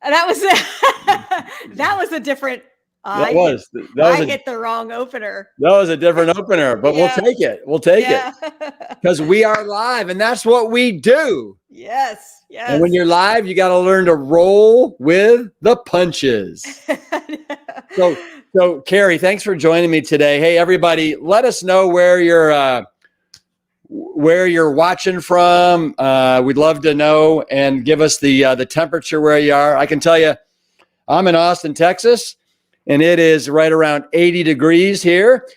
That was that was a different. I hit the wrong opener. That was a different opener, but Yeah. we'll take it. We'll take it because we are live, and that's what we do. Yes, yes. And when you're live, you got to learn to roll with the punches. So Carrie, thanks for joining me today. Hey, everybody, let us know where you're watching from. We'd love to know, and give us the temperature where you are. I can tell you, I'm in Austin, Texas, and it is right around 80 degrees here.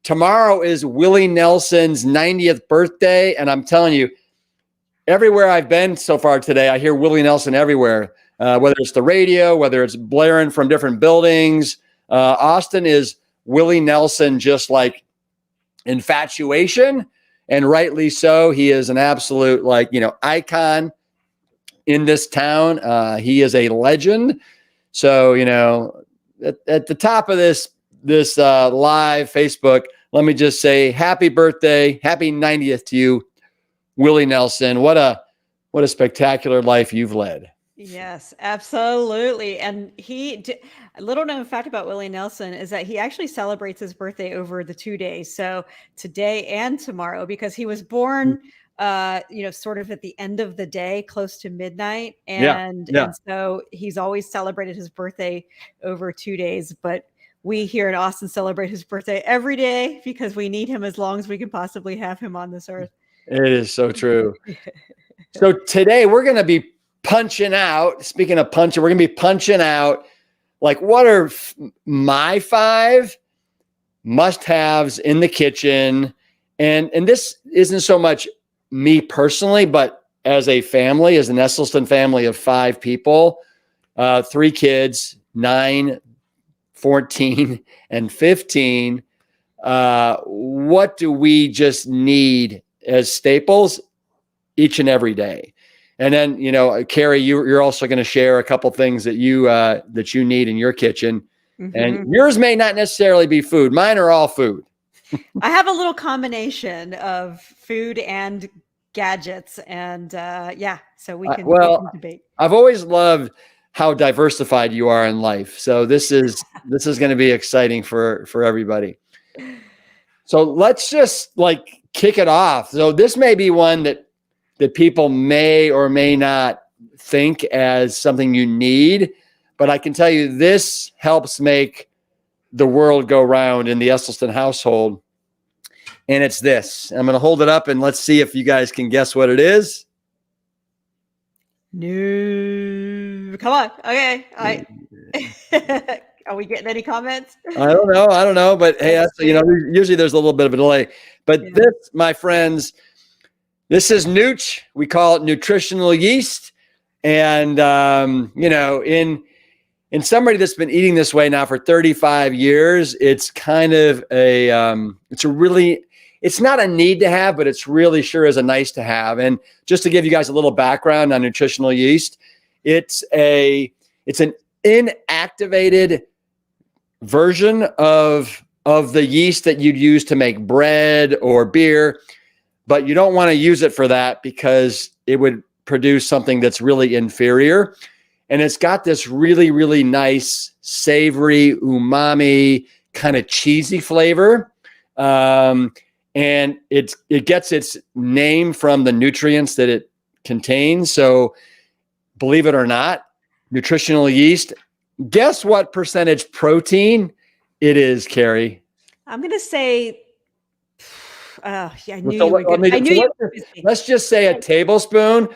Tomorrow is Willie Nelson's 90th birthday, and I'm telling you, everywhere I've been so far today, I hear Willie Nelson everywhere, whether it's the radio, whether it's blaring from different buildings. Austin is Willie Nelson, just like infatuation, and rightly so. He is an absolute icon in this town. He is a legend. So, at the top of this live Facebook, let me just say happy birthday, happy 90th to you, Willie Nelson. What a spectacular life you've led. Yes, absolutely. And a little known fact about Willie Nelson is that he actually celebrates his birthday over the 2 days. So today and tomorrow, because he was born, sort of at the end of the day, close to midnight. And so he's always celebrated his birthday over 2 days. But we here in Austin celebrate his birthday every day because we need him as long as we can possibly have him on this earth. It is so true. So today we're going to be punching out. Speaking of punching, we're going to be punching out like what are my 5 must-haves in the kitchen. And this isn't so much me personally, but as a family, as an Esselstyn family of 5 people, 3 kids, 9, 14, and 15. What do we just need as staples each and every day? And then, Carrie, you're also going to share a couple things that you need in your kitchen. Mm-hmm. And yours may not necessarily be food. Mine are all food. I have a little combination of food and gadgets, and so we can debate. I've always loved how diversified you are in life. So this is going to be exciting for everybody. So let's just kick it off. So this may be one that people may or may not think as something you need, but I can tell you this helps make the world go round in the Esselstyn household. And it's this. I'm going to hold it up and let's see if you guys can guess what it is. No. Come on. Okay. Are we getting any comments? I don't know. But hey, usually there's a little bit of a delay. But this, my friends, this is Nooch. We call it nutritional yeast. And, in somebody that's been eating this way now for 35 years, it's kind of it's not a need to have, but it's really sure is a nice to have. And just to give you guys a little background on nutritional yeast, it's an inactivated version of the yeast that you'd use to make bread or beer, but you don't want to use it for that because it would produce something that's really inferior. And it's got this really, really nice, savory, umami, kind of cheesy flavor. And it gets its name from the nutrients that it contains. So believe it or not, nutritional yeast, guess what percentage protein it is, Carrie? I'm going to say, I knew you were good. Let's just say a tablespoon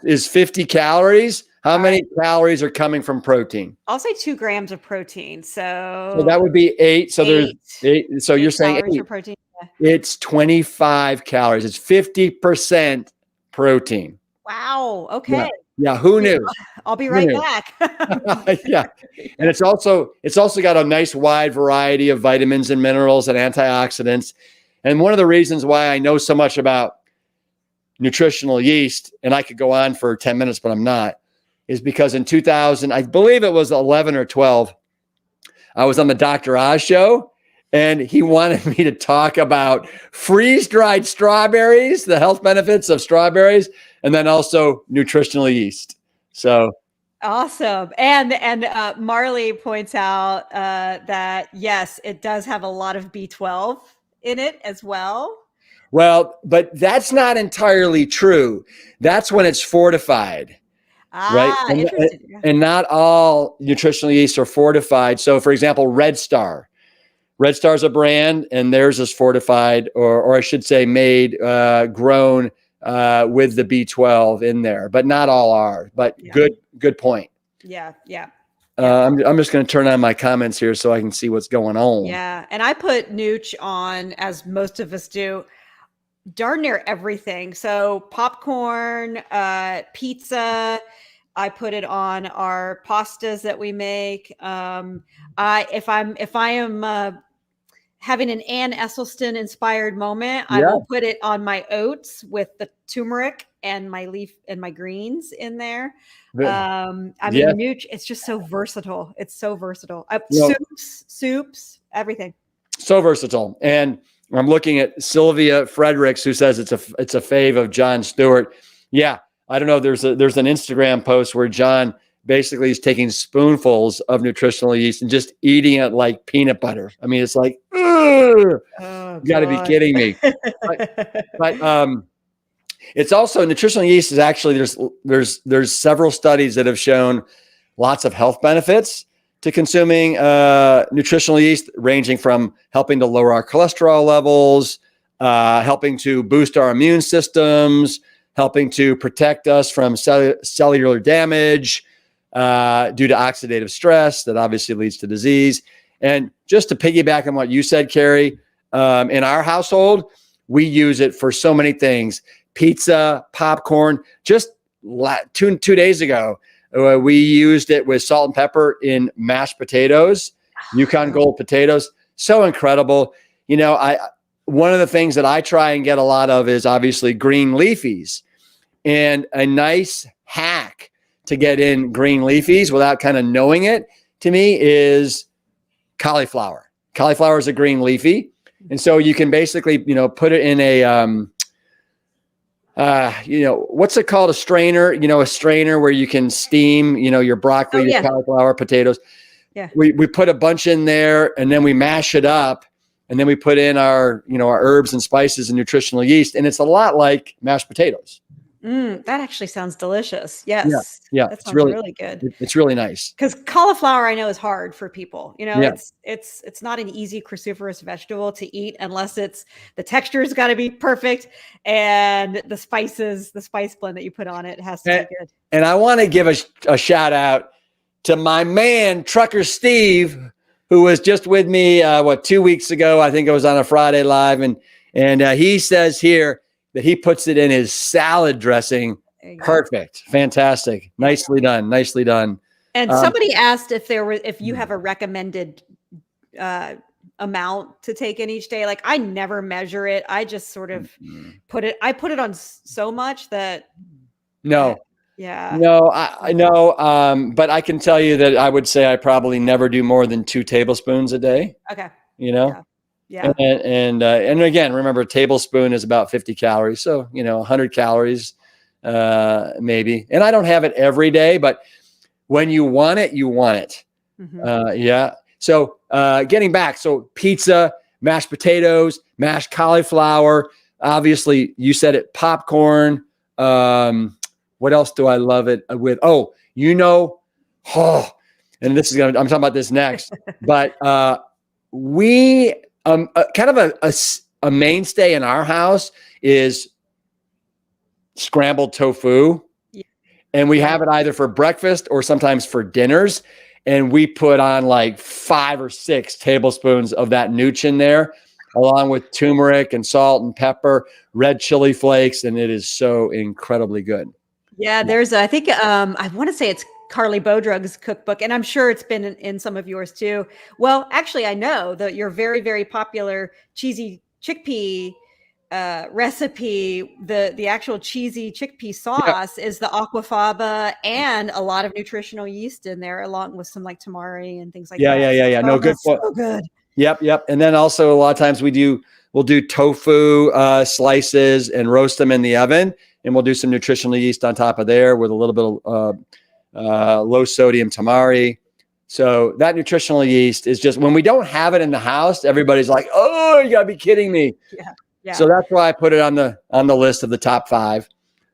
is 50 calories. How many calories are coming from protein? I'll say 2 grams of protein. So that would be 8. So there's 8. So you're saying 8. For protein. It's 25 calories. It's 50% protein. Wow. Okay. Yeah. Who knew? I'll be right back. Yeah. And it's also got a nice wide variety of vitamins and minerals and antioxidants. And one of the reasons why I know so much about nutritional yeast, and I could go on for 10 minutes, but I'm not, is because in 2000, I believe it was 11 or 12, I was on the Dr. Oz show, and he wanted me to talk about freeze-dried strawberries, the health benefits of strawberries, and then also nutritional yeast. So Awesome. And Marley points out that yes, it does have a lot of B12 in it as well. Well, but that's not entirely true. That's when it's fortified, right? Ah, interesting. Yeah. And not all nutritional yeasts are fortified. So, for example, Red Star. Red Star is a brand, and theirs is fortified, or I should say, made, grown with the B12 in there, but not all are. But Yeah. good point. Yeah. Yeah. I'm just going to turn on my comments here so I can see what's going on. Yeah. And I put Nooch on, as most of us do, darn near everything. So popcorn, pizza. I put it on our pastas that we make. If I am having an Ann Esselstyn inspired moment, I will put it on my oats with the turmeric and my leaf and my greens in there. I mean, Nooch, it's just so versatile. It's so versatile. Soups, everything. So versatile. And I'm looking at Sylvia Fredericks, who says it's a fave of Jon Stewart. Yeah, I don't know. There's an Instagram post where Jon basically is taking spoonfuls of nutritional yeast and just eating it like peanut butter. I mean, it's like, you got to be kidding me. but it's also, nutritional yeast is actually, there's several studies that have shown lots of health benefits to consuming nutritional yeast, ranging from helping to lower our cholesterol levels, helping to boost our immune systems, helping to protect us from cellular damage due to oxidative stress that obviously leads to disease. And just to piggyback on what you said, Carrie, in our household, we use it for so many things. Pizza, popcorn. Just 2 days ago, we used it with salt and pepper in mashed potatoes, Yukon Gold potatoes. So incredible. You know, one of the things that I try and get a lot of is obviously green leafies. And a nice hack to get in green leafies without kind of knowing it, to me, is cauliflower. Cauliflower is a green leafy. And so you can basically, put it in a, what's it called? A strainer, a strainer where you can steam, your broccoli, your cauliflower, potatoes. Yeah. We put a bunch in there, and then we mash it up, and then we put in our, our herbs and spices and nutritional yeast. And it's a lot like mashed potatoes. That actually sounds delicious. Yes. Yeah. That sounds really good. It's really nice. Because cauliflower, I know, is hard for people. It's not an easy cruciferous vegetable to eat unless the texture's got to be perfect, and the spice blend that you put on it has to be good. And I want to give a shout out to my man, Trucker Steve, who was just with me, 2 weeks ago. I think it was on a Friday Live. And he says here that he puts it in his salad dressing. Perfect. Fantastic. Nicely done. Nicely done. And somebody asked if you have a recommended amount to take in each day. Like, I never measure it. I just sort of put it on so much that. No. Yeah. No, I know. But I can tell you that I would say I probably never do more than 2 tablespoons a day. Okay. Yeah. And again, remember, a tablespoon is about 50 calories. So, 100 calories, maybe. And I don't have it every day, but when you want it, you want it. Yeah. So, getting back. So pizza, mashed potatoes, mashed cauliflower, obviously you said it, popcorn. What else do I love it with? And this is I'm talking about this next, but, we, kind of a mainstay in our house is scrambled tofu. Yeah. And we have it either for breakfast or sometimes for dinners. And we put on like 5 or 6 tablespoons of that nooch in there, along with turmeric and salt and pepper, red chili flakes. And it is so incredibly good. Yeah, there's, I think, I want to say it's Carly Bodrug's cookbook, and I'm sure it's been in some of yours too. Well, actually, I know that your very, very popular cheesy chickpea recipe, the actual cheesy chickpea sauce is the aquafaba, and a lot of nutritional yeast in there, along with some like tamari and things like that. Yeah. No, good. So good. Yep. And then also a lot of times we'll do tofu slices and roast them in the oven, and we'll do some nutritional yeast on top of there with a little bit of low sodium tamari. So that nutritional yeast is just, when we don't have it in the house, everybody's like, oh, you gotta be kidding me. Yeah. Yeah. So that's why I put it on the list of the top 5.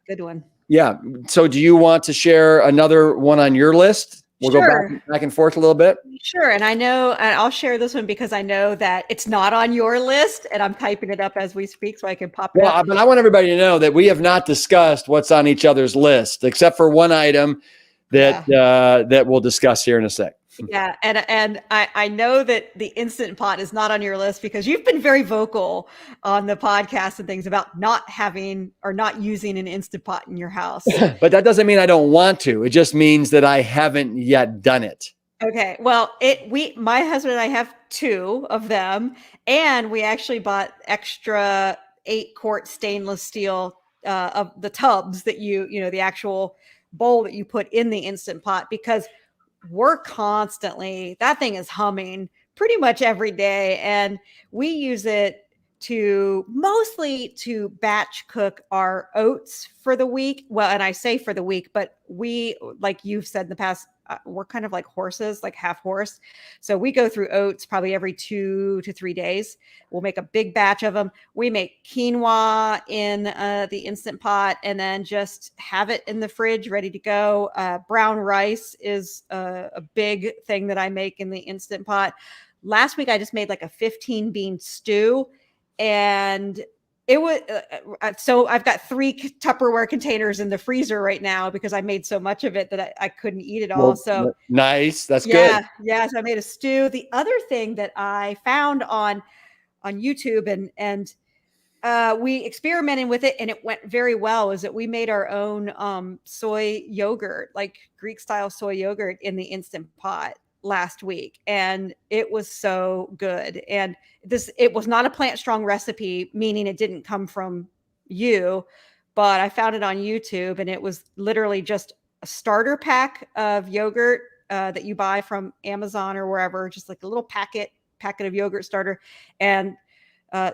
Good one. Yeah. So do you want to share another one on your list? We'll Sure. go back and forth a little bit. Sure. And I'll share this one because I know that it's not on your list, and I'm typing it up as we speak so I can pop it up. But I want everybody to know that we have not discussed what's on each other's list, except for one item that that we'll discuss here in a sec. Yeah. And I know that the Instant Pot is not on your list because you've been very vocal on the podcast and things about not having or not using an Instant Pot in your house. But that doesn't mean I don't want to. It just means that I haven't yet done it. Okay. Well, my husband and I have 2 of them, and we actually bought extra 8-quart stainless steel of the tubs that the actual bowl that you put in the Instant Pot, because that thing is humming pretty much every day. And we use it mostly to batch cook our oats for the week. Well, and I say for the week, but we, like you've said in the past, we're kind of like horses, like half horse. So we go through oats probably every 2 to 3 days. We'll make a big batch of them. We make quinoa in the Instant Pot and then just have it in the fridge ready to go. Brown rice is a big thing that I make in the Instant Pot. Last week, I just made like a 15-bean stew, and it was so I've got 3 Tupperware containers in the freezer right now because I made so much of it that I couldn't eat it all. So nice. That's good. Yeah. So I made a stew. The other thing that I found on YouTube and we experimented with it and it went very well is that we made our own soy yogurt, like Greek style soy yogurt in the Instant Pot last week, and it was so good. And it was not a Plant Strong recipe, meaning it didn't come from you, but I found it on YouTube, and it was literally just a starter pack of yogurt that you buy from Amazon or wherever, just like a little packet of yogurt starter, and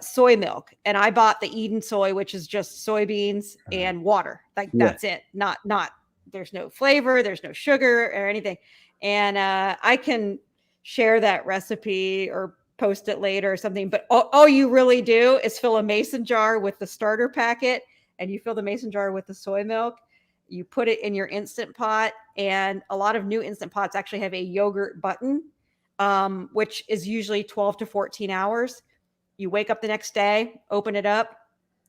soy milk. And I bought the Eden soy, which is just soybeans and water. That's it. Not there's no flavor, there's no sugar or anything. And I can share that recipe or post it later or something. But all you really do is fill a mason jar with the starter packet, and you fill the mason jar with the soy milk. You put it in your Instant Pot, and a lot of new Instant Pots actually have a yogurt button, which is usually 12 to 14 hours. You wake up the next day, open it up,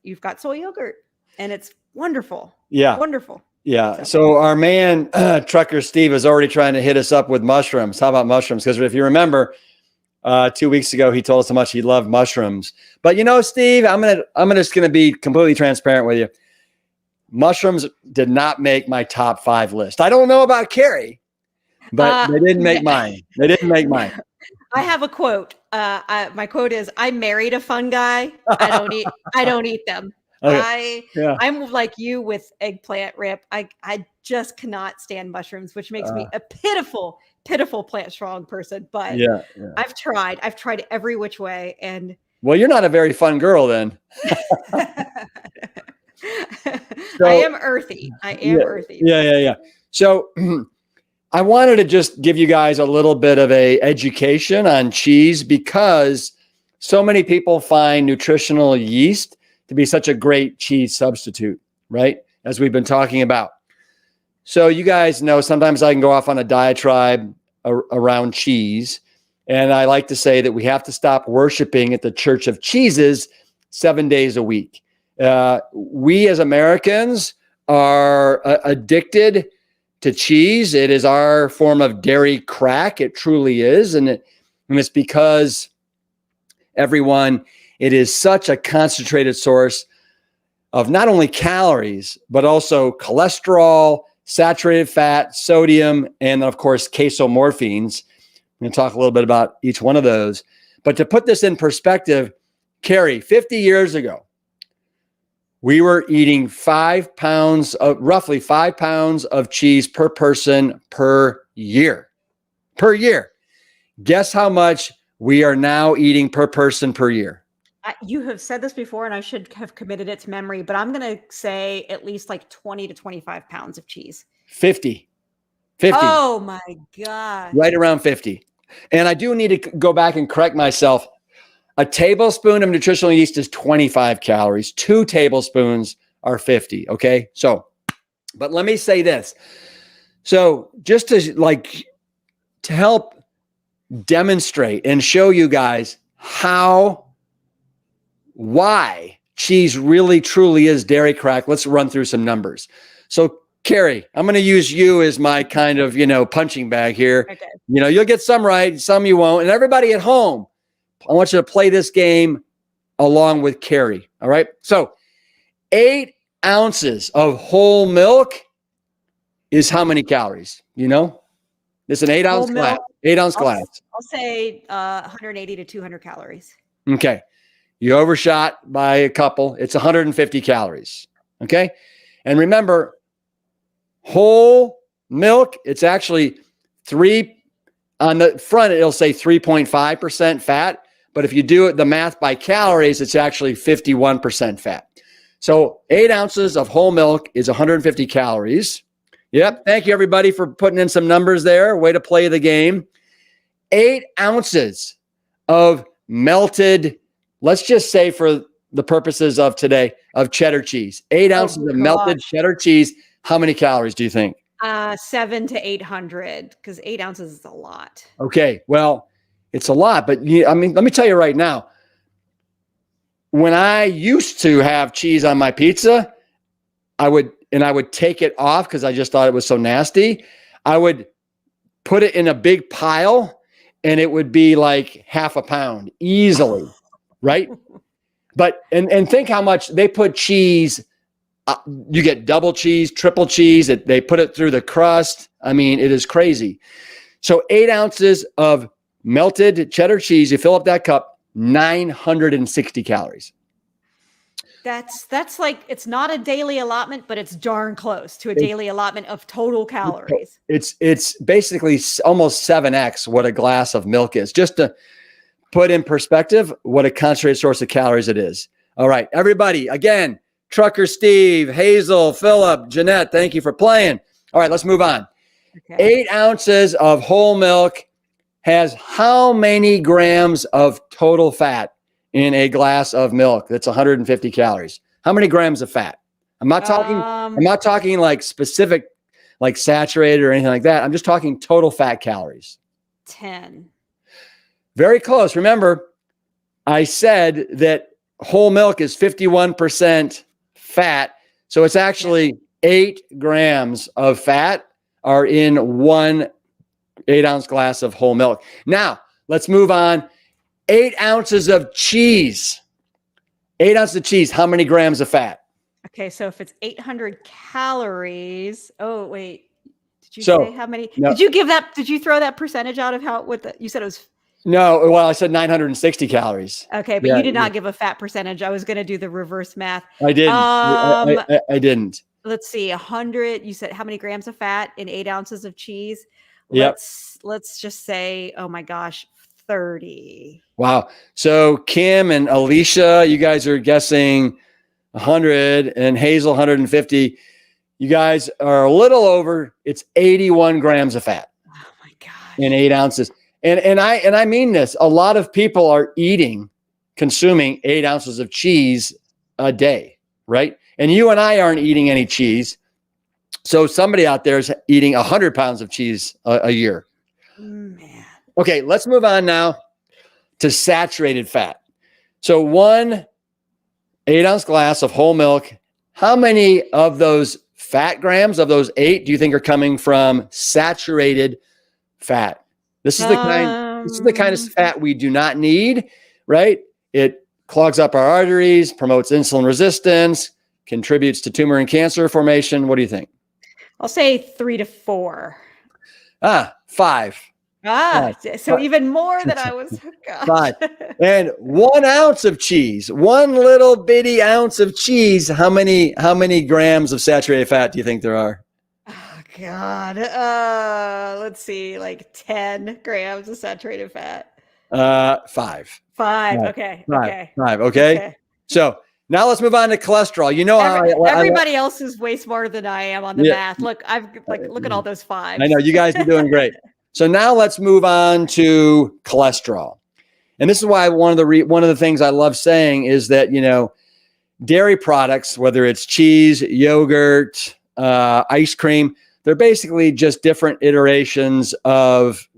you've got soy yogurt, and it's wonderful. Yeah. Wonderful. Yeah. So our man, Trucker Steve, is already trying to hit us up with mushrooms. How about mushrooms? Because if you remember, 2 weeks ago, he told us how much he loved mushrooms. But Steve, I'm just gonna be completely transparent with you. Mushrooms did not make my top 5 list. I don't know about Carrie, but they didn't make mine. They didn't make mine. I have a quote. My quote is, "I married a fun guy. I don't eat them." Okay. I'm like you with eggplant, Rip. I just cannot stand mushrooms, which makes me a pitiful Plant Strong person. But I've tried every which way. And well, you're not a very fun girl then. So, I am earthy. Earthy. Yeah. So I wanted to just give you guys a little bit of a education on cheese, because so many people find nutritional yeast to be such a great cheese substitute, right? As we've been talking about. So you guys know sometimes I can go off on a diatribe around cheese. And I like to say that we have to stop worshiping at the Church of Cheeses 7 days a week. We as Americans are addicted to cheese. It is our form of dairy crack. It truly is. And it's because it is such a concentrated source of not only calories, but also cholesterol, saturated fat, sodium, and of course, casomorphines. I'm going to talk a little bit about each one of those. But to put this in perspective, Carrie, 50 years ago, we were eating roughly 5 pounds of cheese per person per year. Per year. Guess how much we are now eating per person per year? You have said this before, and I should have committed it to memory, but I'm going to say at least like 20 to 25 pounds of cheese. 50. 50. Oh my God. Right around 50. And I do need to go back and correct myself. A tablespoon of nutritional yeast is 25 calories. 2 tablespoons are 50. Okay. So, but let me say this. So just to help demonstrate and show you guys why cheese really truly is dairy crack. Let's run through some numbers. So Carrie, I'm going to use you as my kind of, punching bag here. Okay. You'll get some right, some you won't. And everybody at home, I want you to play this game along with Carrie. All right. So 8 ounces of whole milk is how many calories? It's an 8-ounce glass. 8-ounce glass. I'll say 180 to 200 calories. Okay. You overshot by a couple. It's 150 calories. Okay. And remember, whole milk, it's actually on the front, it'll say 3.5% fat. But if you do the math by calories, it's actually 51% fat. So 8 ounces of whole milk is 150 calories. Yep. Thank you, everybody, for putting in some numbers there. Way to play the game. 8 ounces of melted, let's just say for the purposes of today, of cheddar cheese. 8 ounces of melted cheddar cheese. How many calories do you think? 700 to 800, because 8 ounces is a lot. Okay. Well, it's a lot, but let me tell you right now, when I used to have cheese on my pizza, I would take it off because I just thought it was so nasty. I would put it in a big pile and it would be like half a pound easily. Right. But, and think how much they put cheese. You get double cheese, triple cheese. They put it through the crust. I mean, it is crazy. So 8 ounces of melted cheddar cheese, you fill up that cup, 960 calories. That's like, it's not a daily allotment, but it's darn close to a daily allotment of total calories. It's basically almost 7x what a glass of milk is. Just to put in perspective what a concentrated source of calories it is. All right, everybody, again, Trucker Steve, Hazel, Philip, Jeanette, thank you for playing. All right, let's move on. Okay. 8 ounces of whole milk has how many grams of total fat in a glass of milk? That's 150 calories. How many grams of fat? I'm not talking like specific, like saturated or anything like that. I'm just talking total fat calories. 10. Very close. Remember, I said that whole milk is 51% fat. So it's actually 8 grams of fat are in 1 8-ounce glass of whole milk. Now, let's move on. 8 ounces of cheese. 8 ounces of cheese. How many grams of fat? Okay, so if it's 800 calories. Oh, wait. Did you say how many? No. Did you throw that percentage out of you said it was? No, well, I said 960 calories. Okay, but you did not give a fat percentage. I was going to do the reverse math. I didn't. I didn't. Let's see, 100. You said how many grams of fat in 8 ounces of cheese? Yep. Let's just say, oh my gosh, 30. Wow. So Kim and Alicia, you guys are guessing 100, and Hazel 150. You guys are a little over. It's 81 grams of fat. Oh my gosh. In 8 ounces. And I mean this. A lot of people are consuming 8 ounces of cheese a day, right? And you and I aren't eating any cheese. So somebody out there is eating 100 pounds of cheese a year. Man. Okay, let's move on now to saturated fat. So 1 8-ounce glass of whole milk, how many of those fat grams of those 8 do you think are coming from saturated fat? This is the kind of fat we do not need, right? It clogs up our arteries, promotes insulin resistance, contributes to tumor and cancer formation. What do you think? I'll say 3 to 4. 5. So even more than I was. Gosh. 5. And 1 ounce of cheese, 1 little bitty ounce of cheese. How many grams of saturated fat do you think there are? Oh God. Let's see, like 10 grams of saturated fat. 5. 5. Okay. 5. Okay. So Now let's move on to cholesterol. You know how everybody else is way smarter than I am on the math. Look, look at all those fives. I know you guys are doing great. So now let's move on to cholesterol. And this is why one of the things I love saying is that, you know, dairy products, whether it's cheese, yogurt, ice cream, they're basically just different iterations of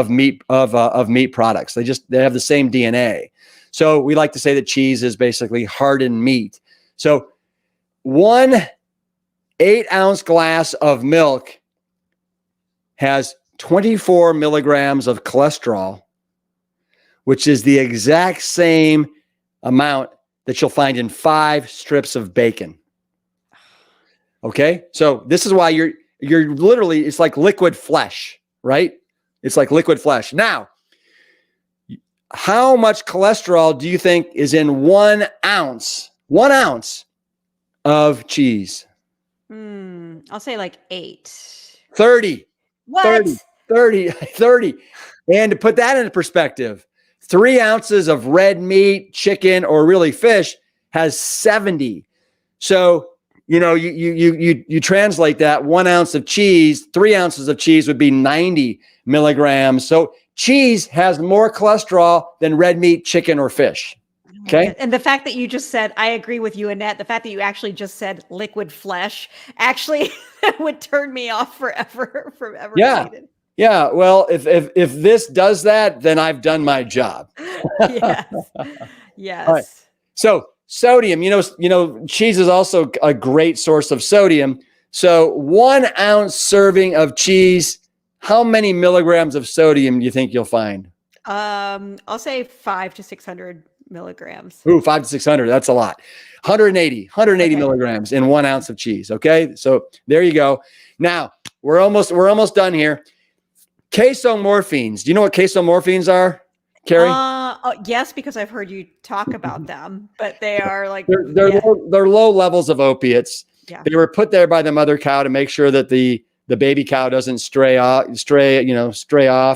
meat products. They have the same DNA. So we like to say that cheese is basically hardened meat. So 1 8-ounce glass of milk has 24 milligrams of cholesterol, which is the exact same amount that you'll find in 5 strips of bacon. Okay? So this is why you're literally, it's like liquid flesh, right? It's like liquid flesh. Now, how much cholesterol do you think is in 1 ounce of cheese? I'll say like 8. 30. What? 30. And to put that into perspective, 3 ounces of red meat, chicken, or really fish has 70. So, you know, you translate that 1 ounce of cheese, 3 ounces of cheese would be 90 milligrams. So cheese has more cholesterol than red meat, chicken, or fish. Okay. And the fact that you just said, I agree with you, Annette, the fact that you actually just said liquid flesh actually would turn me off forever from ever eating it. Yeah. Well, if this does that, then I've done my job. Yes. Yes. Right. So sodium, you know, cheese is also a great source of sodium. So 1 ounce serving of cheese, how many milligrams of sodium do you think you'll find? I'll say 500 to 600 milligrams. Ooh, 500 to 600. That's a lot. 180 milligrams in 1 ounce of cheese. Okay. So there you go. Now we're almost done here. Casomorphines. Do you know what casomorphines are, Carrie? Yes, because I've heard you talk about them, but they are like they're low levels of opiates. Yeah. They were put there by the mother cow to make sure that the baby cow doesn't stray off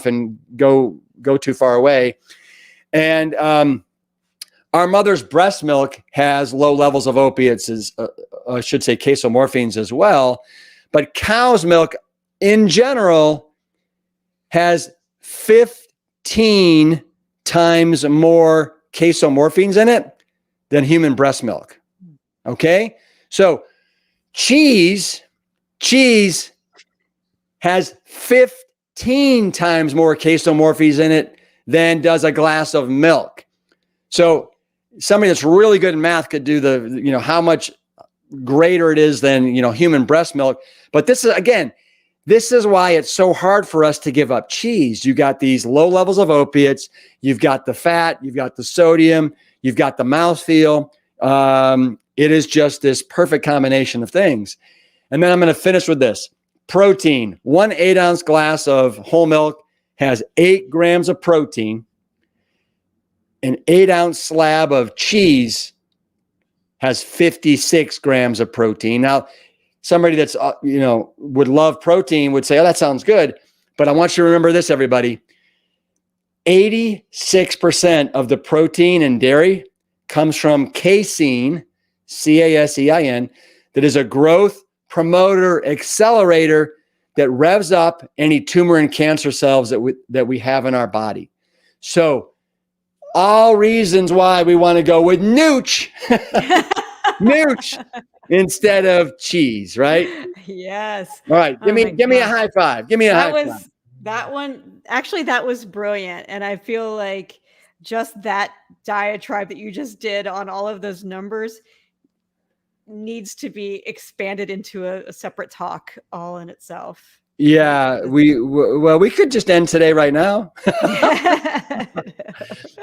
and go too far away. And our mother's breast milk has low levels of opiates, I should say casomorphines as well. But cow's milk in general has 15 times more casomorphines in it than human breast milk. Okay? So cheese has 15 times more casomorphines in it than does a glass of milk. So somebody that's really good in math could do how much greater it is than, human breast milk. But this is why it's so hard for us to give up cheese. You got these low levels of opiates. You've got the fat. You've got the sodium. You've got the mouthfeel. It is just this perfect combination of things. And then I'm going to finish with this. Protein. 1 8-ounce glass of whole milk has 8 grams of protein. An 8-ounce slab of cheese has 56 grams of protein. Now, somebody that's, would love protein would say, oh, that sounds good. But I want you to remember this, everybody. 86% of the protein in dairy comes from casein, casein, that is a growth promoter accelerator that revs up any tumor and cancer cells that we have in our body. So all reasons why we want to go with nooch. Nooch. Instead of cheese, right? Yes. All right. Give me a high five. Give me a high five. That one, actually, that was brilliant. And I feel like just that diatribe that you just did on all of those numbers needs to be expanded into a separate talk all in itself. Yeah, we could just end today right now.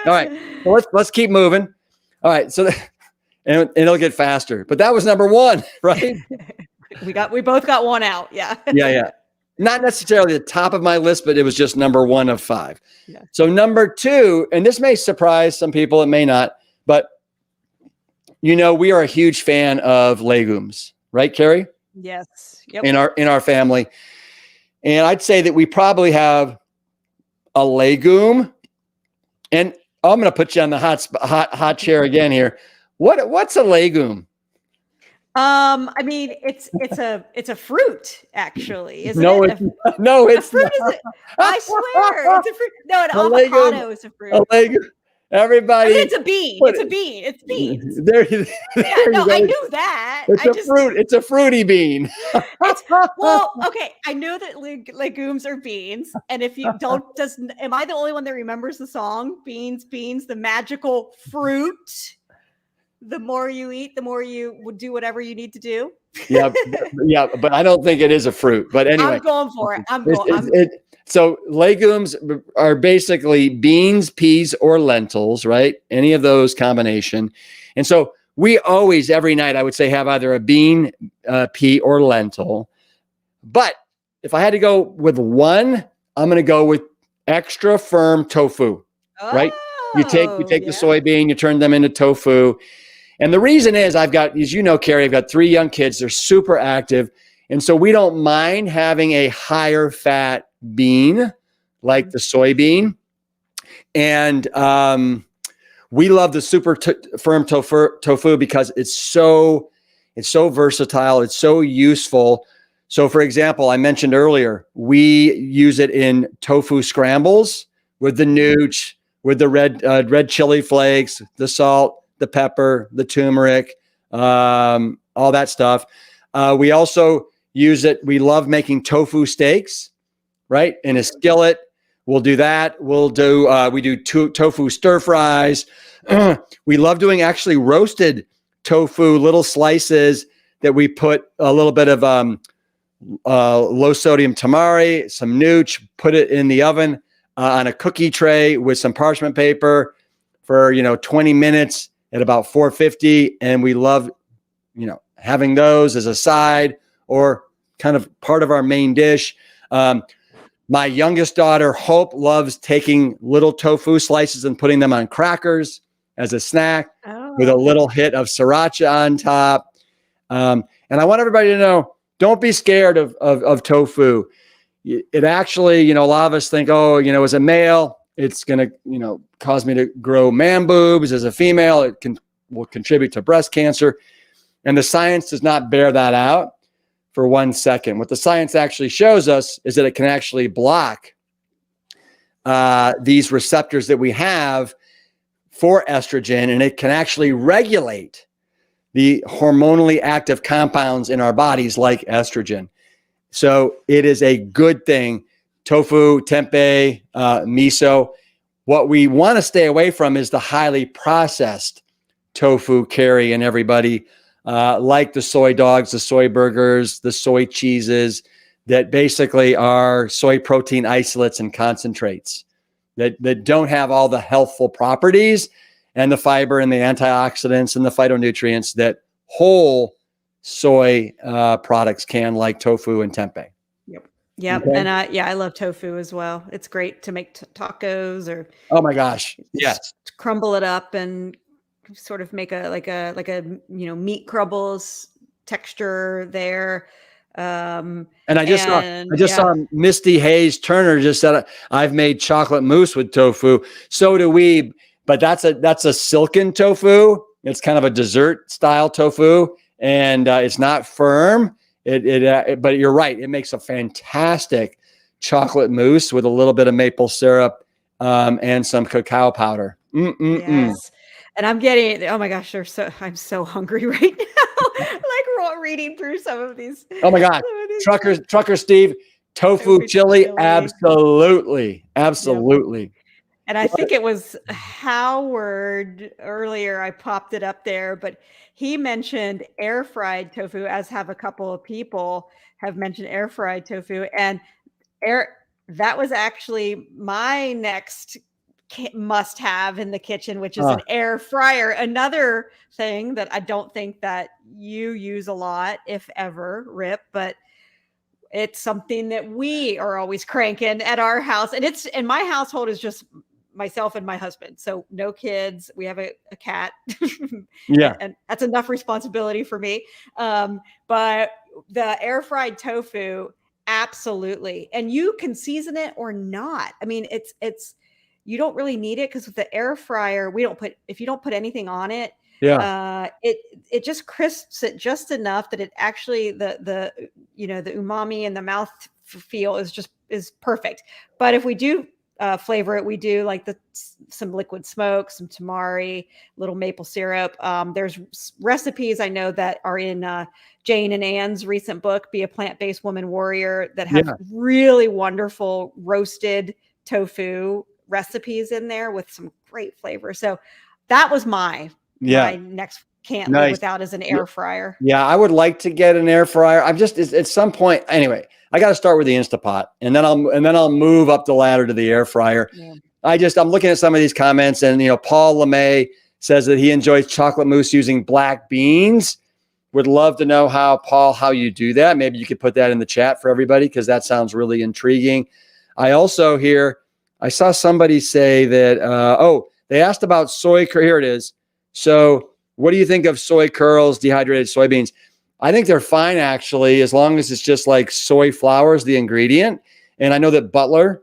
All right. Well, let's keep moving. All right. So and it'll get faster. But that was number 1, right? we both got 1 out. Yeah. Yeah. Not necessarily the top of my list, but it was just number 1 of 5. Yeah. So number 2, and this may surprise some people, it may not, but we are a huge fan of legumes, right, Carrie? Yes. Yep. In our family. And I'd say that we probably have a legume, and I'm going to put you on the hot chair again here. What's a legume? I mean, it's a fruit, actually, isn't No, it? it's no, A it's fruit not. is it? I swear, it's a fruit. No, an A legume, avocado is a a fruit. legume. I mean, Everybody, it's a bean. put It's a it bean. It's beans. there. Yeah, There no, you I go. knew that. It's I a just fruit. It's a fruity bean. it's well, okay. I know that legumes are beans, and if you don't, am I the only one that remembers the song "Beans, Beans, the magical fruit"? The more you eat, the more you would do whatever you need to do. Yeah, yeah, but I don't think it is a fruit. But anyway, I'm going for it. I'm it's, going. it's, it, so legumes are basically beans, peas, or lentils, right? Any of those combination. And so we always, every night, I would say, have either a bean, pea, or lentil. But if I had to go with one, I'm going to go with extra firm tofu, right? You take the Yeah. soybean, you turn them into tofu. And the reason is I've got, as you know, Carrie, I've got 3 young kids. They're super active. And so we don't mind having a higher fat bean like the soybean. And we love the super firm tofu because it's so versatile. It's so useful. So, for example, I mentioned earlier, we use it in tofu scrambles with the nooch, with the red chili flakes, the salt, the pepper, the turmeric, all that stuff. We also use it. We love making tofu steaks, right? In a skillet. We'll do that. We do tofu stir fries. We love doing actually roasted tofu, little slices that we put a little bit of low sodium tamari, some nooch, put it in the oven on a cookie tray with some parchment paper for 20 minutes at about 450, and we love having those as a side or kind of part of our main dish. My youngest daughter Hope loves taking little tofu slices and putting them on crackers as a snack with a little hit of sriracha on top. And I want everybody to know, don't be scared of tofu. It actually, a lot of us think, as a male, it's going to, cause me to grow man boobs. As a female, it will contribute to breast cancer. And the science does not bear that out for 1 second. What the science actually shows us is that it can actually block these receptors that we have for estrogen, and it can actually regulate the hormonally active compounds in our bodies like estrogen. So it is a good thing. Tofu, tempeh, miso. What we want to stay away from is the highly processed tofu, Carrie, and everybody, like the soy dogs, the soy burgers, the soy cheeses that basically are soy protein isolates and concentrates that don't have all the healthful properties and the fiber and the antioxidants and the phytonutrients that whole soy products can, like tofu and tempeh. Yep. Okay. And I love tofu as well. It's great to make tacos or oh my gosh, yes, crumble it up and sort of make a like a meat crumbles texture there. And I just saw Misty Hayes Turner just said, I've made chocolate mousse with tofu. So do we, but that's a silken tofu. It's kind of a dessert style tofu, and it's not firm. But you're right. It makes a fantastic chocolate mousse with a little bit of maple syrup and some cacao powder. Yes. And I'm getting, oh my gosh, I'm so hungry right now. Like reading through some of these. Oh my God. Trucker Steve, tofu chili. Absolutely. Yep. And I think it was Howard earlier. I popped it up there, but he mentioned air fried tofu, as have a couple of people have mentioned air fried tofu. And that was actually my next must have in the kitchen, which is an air fryer. Another thing that I don't think that you use a lot, if ever, Rip, but it's something that we are always cranking at our house. And it's in my household is just myself and my husband. So no kids. We have a cat. Yeah. And that's enough responsibility for me. But the air fried tofu, absolutely. And you can season it or not. I mean, it's you don't really need it because with the air fryer, if you don't put anything on it, It just crisps it just enough that it actually the umami and the mouth feel is perfect. But if we do flavor it, we do like some liquid smoke, some tamari, little maple syrup. There's recipes I know that are in Jane and Anne's recent book, Be a Plant-Based Woman Warrior, that have really wonderful roasted tofu recipes in there with some great flavor. So that was my next can't live without is an air fryer. Yeah, I would like to get an air fryer. I'm just at some point anyway. I got to start with the Instapot, and then I'll move up the ladder to the air fryer. Yeah. I'm looking at some of these comments, and Paul LeMay says that he enjoys chocolate mousse using black beans. Would love to know how you do that. Maybe you could put that in the chat for everybody, because that sounds really intriguing. I also I saw somebody say that they asked about soy. Here it is. So, what do you think of soy curls, dehydrated soybeans? I think they're fine, actually, as long as it's just like soy flour is the ingredient. And I know that Butler's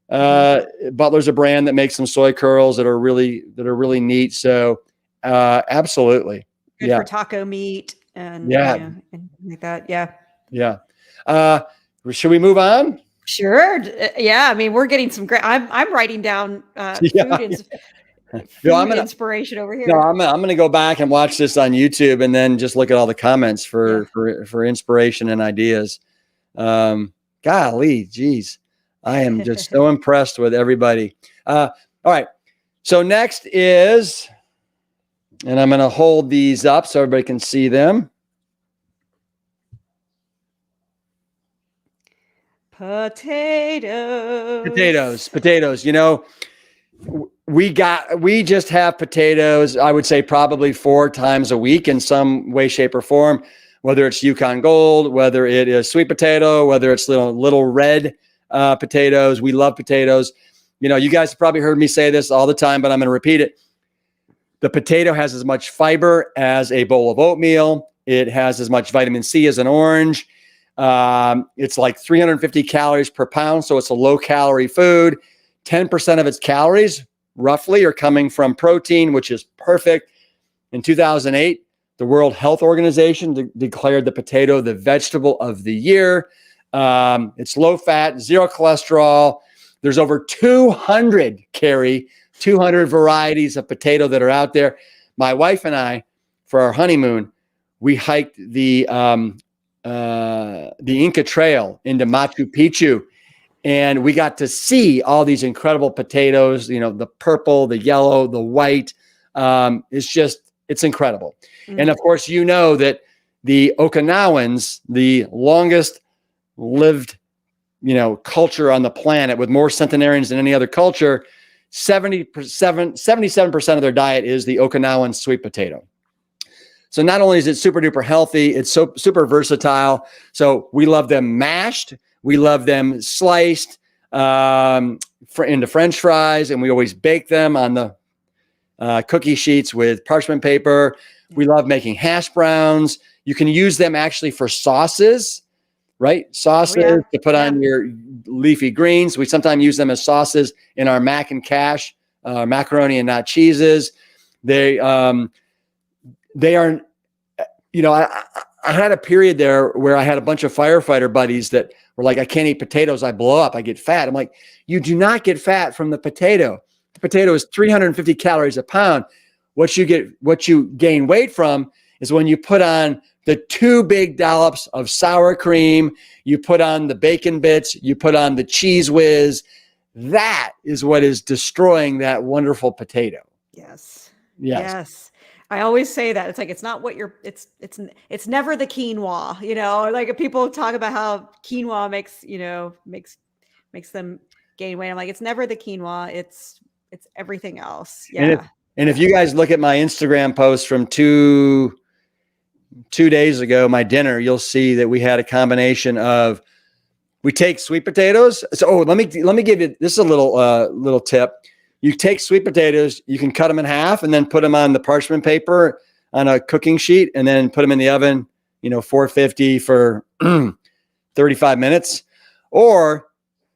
a brand that makes some soy curls that are really neat. So absolutely. Good for taco meat and and like that. Yeah. Yeah. Should we move on? Sure. Yeah. I mean, we're getting some great, I'm writing down food inspiration over here. No, I'm going to go back and watch this on YouTube and then just look at all the comments for inspiration and ideas. Golly, geez, I am just so impressed with everybody. All right. So next is, and I'm going to hold these up so everybody can see them. Potatoes. We just have potatoes, I would say probably 4 times a week in some way, shape, or form, whether it's Yukon Gold, whether it is sweet potato, whether it's little red potatoes. We love potatoes. You guys have probably heard me say this all the time, but I'm going to repeat it. The potato has as much fiber as a bowl of oatmeal. It has as much vitamin C as an orange. It's like 350 calories per pound, so it's a low-calorie food. 10% of its calories roughly are coming from protein, which is perfect. In 2008, the World Health Organization declared the potato the vegetable of the year. It's low fat, 0 cholesterol. There's over 200 varieties of potato that are out there. My wife and I, for our honeymoon, we hiked the Inca Trail into Machu Picchu. And we got to see all these incredible potatoes, the purple, the yellow, the white. It's incredible. Mm-hmm. And of course, that the Okinawans, the longest lived, culture on the planet with more centenarians than any other culture, 77% of their diet is the Okinawan sweet potato. So not only is it super duper healthy, it's so super versatile. So we love them mashed. We love them sliced into French fries, and we always bake them on the cookie sheets with parchment paper. We love making hash browns. You can use them actually for sauces, right? Sauces to put on your leafy greens. We sometimes use them as sauces in our mac and cash, macaroni and not cheeses. They are, I had a period there where I had a bunch of firefighter buddies that were like, I can't eat potatoes. I blow up. I get fat. I'm like, you do not get fat from the potato. The potato is 350 calories a pound. What you gain weight from is when you put on the 2 big dollops of sour cream, you put on the bacon bits, you put on the cheese whiz. That is what is destroying that wonderful potato. Yes. I always say that. It's like, it's not what it's never the quinoa, like people talk about how quinoa makes them gain weight. I'm like, it's never the quinoa. It's everything else. Yeah. And if you guys look at my Instagram post from two days ago, my dinner, you'll see that we had a combination of, we take sweet potatoes. So let me give you, this is a little tip. You take sweet potatoes, you can cut them in half and then put them on the parchment paper on a cooking sheet and then put them in the oven, 450 for 35 minutes. Or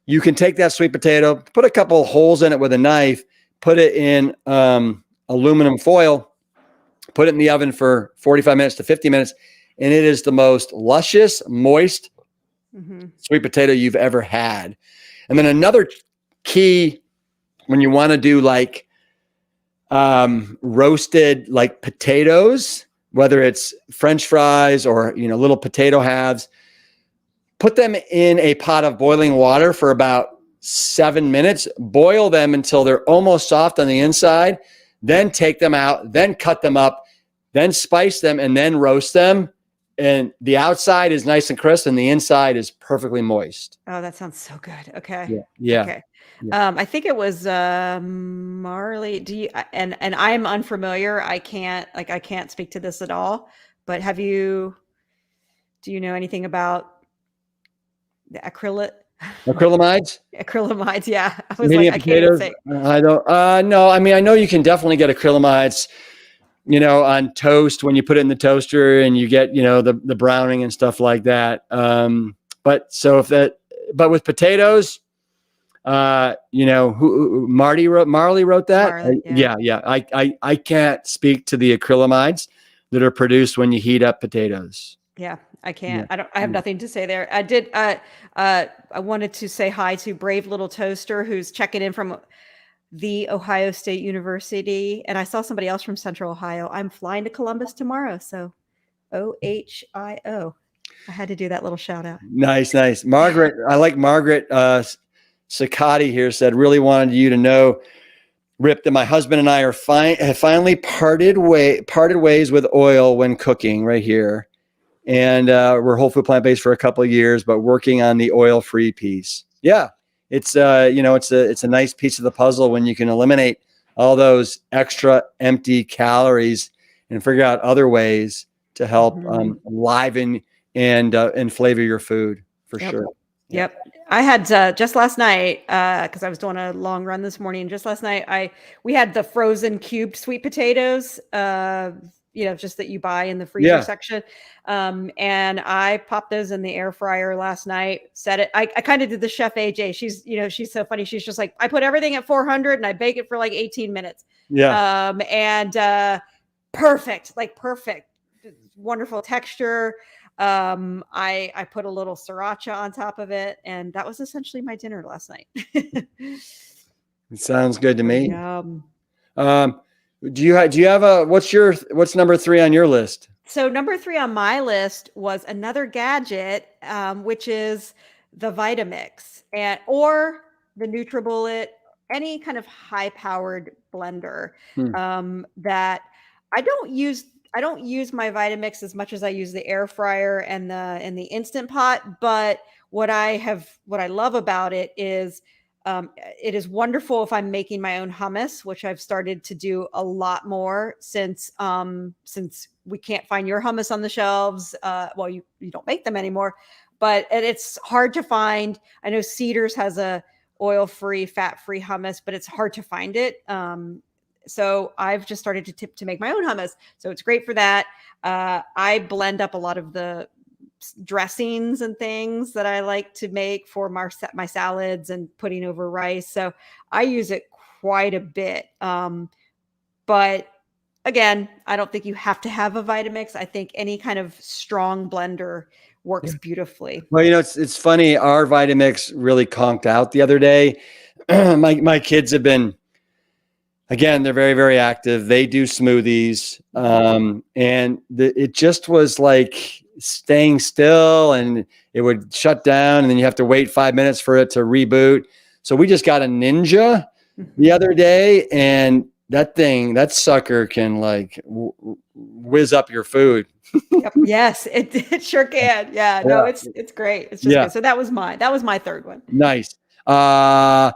you can take that sweet potato, put a couple holes in it with a knife, put it in aluminum foil, put it in the oven for 45 minutes to 50 minutes, and it is the most luscious, moist sweet potato you've ever had. And then another key when you want to do like roasted like potatoes, whether it's French fries or, you know, little potato halves, put them in a pot of boiling water for about 7 minutes, boil them until they're almost soft on the inside, then take them out, then cut them up, then spice them, and then roast them. And the outside is nice and crisp and the inside is perfectly moist. Oh, that sounds so good. Okay. Yeah. Yeah. Okay. I think it was Marley. And I'm unfamiliar. I can't speak to this at all. But do you know anything about the Acrylamides? acrylamides? Yeah. I was Medium like, I can't even potatoes? say. I don't no, I mean, I know you can definitely get acrylamides, you know, on toast when you put it in the toaster and you get, you know, the browning and stuff like that. But with potatoes, you know, Marley wrote that. Marley, Yeah. I can't speak to the acrylamides that are produced when you heat up potatoes. Yeah, I can't. Yeah. I have nothing to say there. I wanted to say hi to Brave Little Toaster, who's checking in from the Ohio State University. And I saw somebody else from Central Ohio. I'm flying to Columbus tomorrow. So OHIO. I had to do that little shout out. Nice. Margaret, I like Margaret Sakati here said, really wanted you to know, Rip, that my husband and I have finally parted ways with oil when cooking right here. And we're whole food plant-based for a couple of years, but working on the oil-free piece. Yeah. It's you know, it's a nice piece of the puzzle when you can eliminate all those extra empty calories and figure out other ways to help liven and flavor your food for sure. Yep. I had just last night, because I was doing a long run this morning. Just last night, we had the frozen cubed sweet potatoes, you know, just that you buy in the freezer section. And I popped those in the air fryer last night, set it. I kind of did the chef AJ. She's so funny. She's just like, I put everything at 400 and I bake it for like 18 minutes. Yeah. Perfect, wonderful texture. I put a little sriracha on top of it, and that was essentially my dinner last night. It sounds good to me. Do you have what's number 3 on your list? So number 3 on my list was another gadget, which is the Vitamix or the NutriBullet, any kind of high-powered blender that I don't use my Vitamix as much as I use the air fryer and the Instant Pot. But what I love about it is wonderful if I'm making my own hummus, which I've started to do a lot more since we can't find your hummus on the shelves. Well, you don't make them anymore, but it's hard to find. I know Cedars has a oil-free, fat-free hummus, but it's hard to find it. So I've just started to make my own hummus. So it's great for that. I blend up a lot of the dressings and things that I like to make for my salads and putting over rice. So I use it quite a bit. But again, I don't think you have to have a Vitamix. I think any kind of strong blender works beautifully. Well, you know, it's funny. Our Vitamix really conked out the other day. My kids have been, again, they're very, very active. They do smoothies. And it just was like staying still and it would shut down and then you have to wait 5 minutes for it to reboot. So we just got a Ninja the other day, and that sucker can like whiz up your food. Yep. Yes, it sure can. Yeah, no, it's great. It's just good. So that was my third one. Nice. I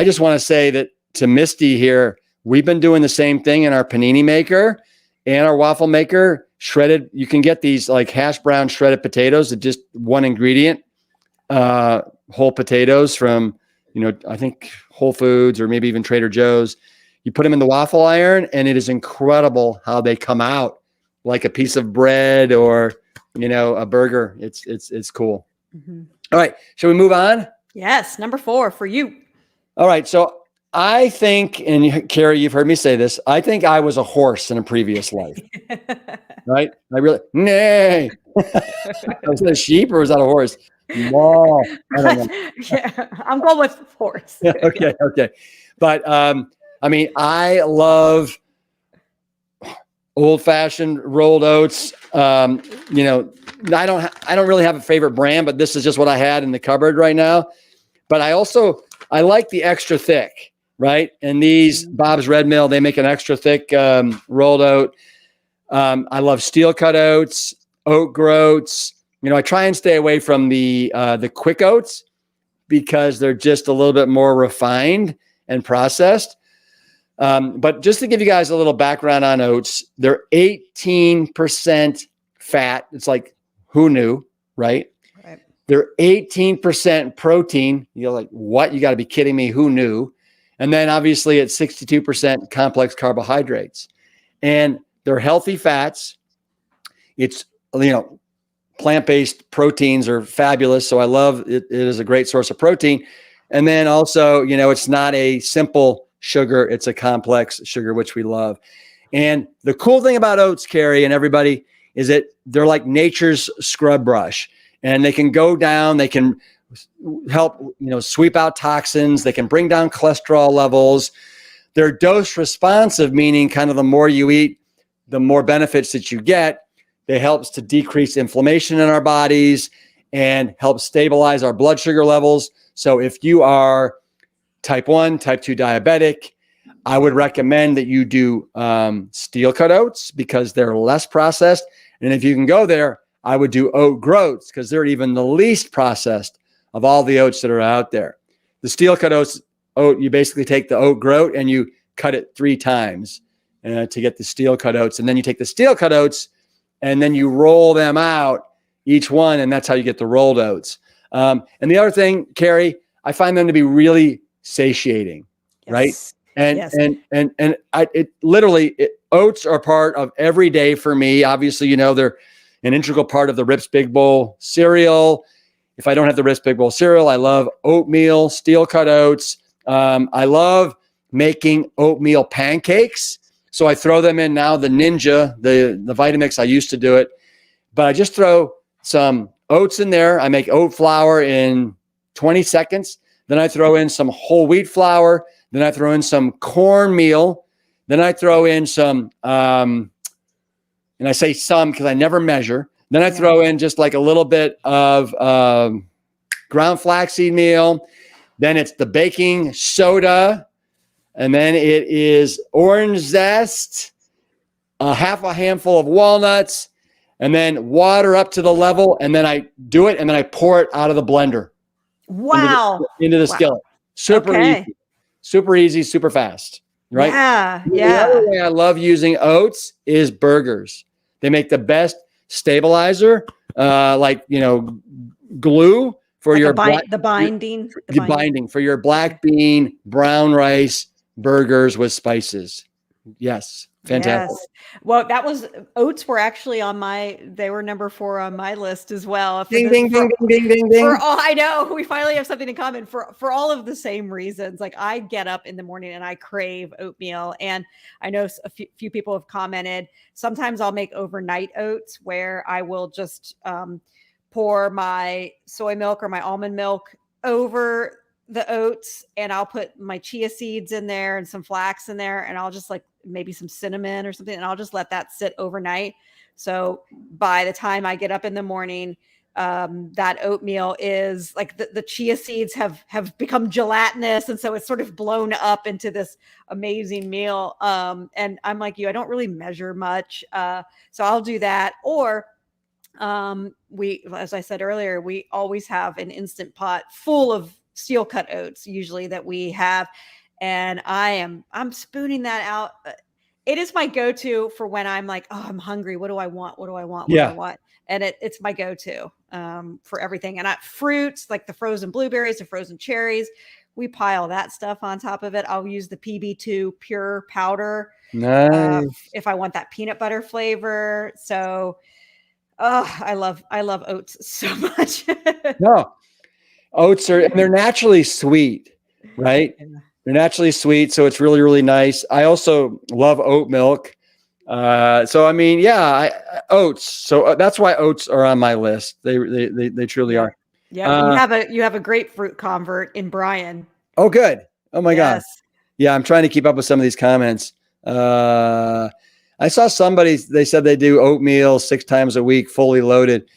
just want to say that to Misty here, we've been doing the same thing in our panini maker and our waffle maker. Shredded, you can get these like hash brown shredded potatoes that just one ingredient, whole potatoes from, you know, I think Whole Foods or maybe even Trader Joe's. You put them in the waffle iron and it is incredible how they come out like a piece of bread or, you know, a burger. It's cool. All right. Shall we move on? Yes. Number 4 for you. All right. So I think, and Carrie, you've heard me say this, I think I was a horse in a previous life, right? I really, nay. Was that a sheep or was that a horse? No, I don't know. Yeah, I'm going with horse. Okay, okay. But I mean, I love old-fashioned rolled oats. You know, I don't really have a favorite brand, but this is just what I had in the cupboard right now. But I like the extra thick, right? And these Bob's Red Mill, they make an extra thick rolled oat. I love steel cut oats, oat groats. You know, I try and stay away from the quick oats because they're just a little bit more refined and processed. But just to give you guys a little background on oats, they're 18% fat. It's like, who knew, right? Right. They're 18% protein. You're like, what? You got to be kidding me. Who knew? And then obviously it's 62% complex carbohydrates. And they're healthy fats. It's, you know, plant-based proteins are fabulous. So I love it. It is a great source of protein. And then also, you know, it's not a simple sugar. It's a complex sugar, which we love. And the cool thing about oats, Carrie, and everybody, is that they're like nature's scrub brush. And they can go down, they can help, you know, sweep out toxins. They can bring down cholesterol levels. They're dose responsive, meaning kind of the more you eat, the more benefits that you get. It helps to decrease inflammation in our bodies and help stabilize our blood sugar levels. So if you are type 1, type 2 diabetic, I would recommend that you do steel cut oats because they're less processed. And if you can go there, I would do oat groats because they're even the least processed of all the oats that are out there. The steel cut oats, you basically take the oat groat and you cut it 3 times to get the steel cut oats. And then you take the steel cut oats and then you roll them out, each one, and that's how you get the rolled oats. And the other thing, Carrie, I find them to be really satiating, Yes. right? And Yes. oats are part of every day for me. Obviously, you know, they're an integral part of the Rips Big Bowl cereal. If I don't have the Rips Big Bowl cereal, I love oatmeal, steel cut oats. I love making oatmeal pancakes. So I throw them in now, the Ninja, the Vitamix. I used to do it, but I just throw some oats in there. I make oat flour in 20 seconds. Then I throw in some whole wheat flour. Then I throw in some cornmeal. Then I throw in some, and I say some because I never measure. Then I throw in just like a little bit of ground flaxseed meal. Then it's the baking soda. And then it is orange zest, half a handful of walnuts, and then water up to the level. And then I do it, and then I pour it out of the blender. Wow. Into the skillet. Super easy. Super easy, super fast. Right? Yeah. The other way I love using oats is burgers. They make the best stabilizer, like, you know, glue for like your the binding for your black bean, brown rice burgers with spices. Yes. Fantastic. Yes. Well, oats were actually they were number 4 on my list as well. Ding, ding, ding, ding, ding, ding. I know we finally have something in common for all of the same reasons. Like I get up in the morning and I crave oatmeal, and I know a few people have commented. Sometimes I'll make overnight oats where I will just pour my soy milk or my almond milk over the oats, and I'll put my chia seeds in there and some flax in there, and I'll just like maybe some cinnamon or something, and I'll just let that sit overnight. So by the time I get up in the morning, that oatmeal is like the chia seeds have become gelatinous, and so it's sort of blown up into this amazing meal. And I'm like you, I don't really measure much, so I'll do that. Or as I said earlier, we always have an Instant Pot full of steel cut oats usually that we have, and I'm spooning that out. It is my go-to for when I'm like, oh, I'm hungry. What do I want? What do I want? What do I want? And it's my go-to for everything. And fruits like the frozen blueberries, the frozen cherries, we pile that stuff on top of it. I'll use the PB2 pure powder if I want that peanut butter flavor. So I love oats so much. No. Oats they're naturally sweet, right? They're naturally sweet, so it's really, really nice. I also love oat milk. So I mean, oats. So that's why oats are on my list. They truly are. Yeah, you have a grapefruit convert in Brian. Oh, good. Oh my God. Yes. Yeah, I'm trying to keep up with some of these comments. I saw somebody, they said they do oatmeal 6 times a week, fully loaded.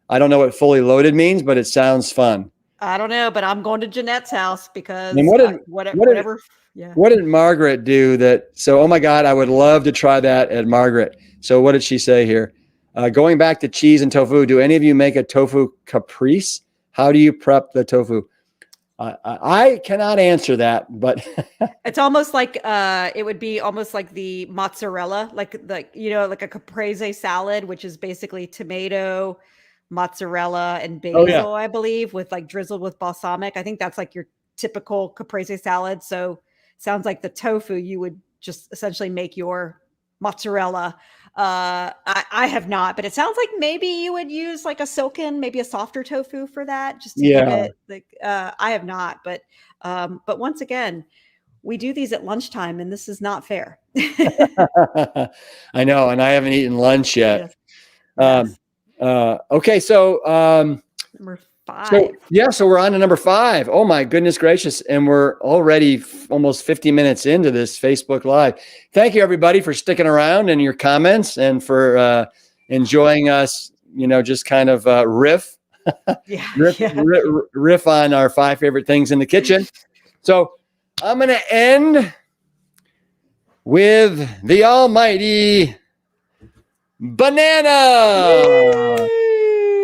I don't know what fully loaded means, but it sounds fun. I don't know, but I'm going to Jeanette's house because And whatever. Yeah. what did Margaret do that? So, oh my God, I would love to try that at Margaret. So what did she say here? Going back to cheese and tofu, do any of you make a tofu caprese? How do you prep the tofu? I cannot answer that, but it's almost like it would be almost like the mozzarella, like a caprese salad, which is basically tomato, mozzarella, and basil, I believe, with like drizzled with balsamic. I think that's like your typical caprese salad. So sounds like the tofu, you would just essentially make your mozzarella. I have not, but it sounds like maybe you would use like a silken, maybe a softer tofu for that, just to give it like, I have not, but once again, we do these at lunchtime and this is not fair. I know. And I haven't eaten lunch yet. Yes. Okay. So, number 5. So we're on to number 5. Oh my goodness gracious. And we're already almost 50 minutes into this Facebook Live. Thank you everybody for sticking around and your comments and for enjoying us, just kind of riff on our 5 favorite things in the kitchen. So I'm going to end with the almighty banana.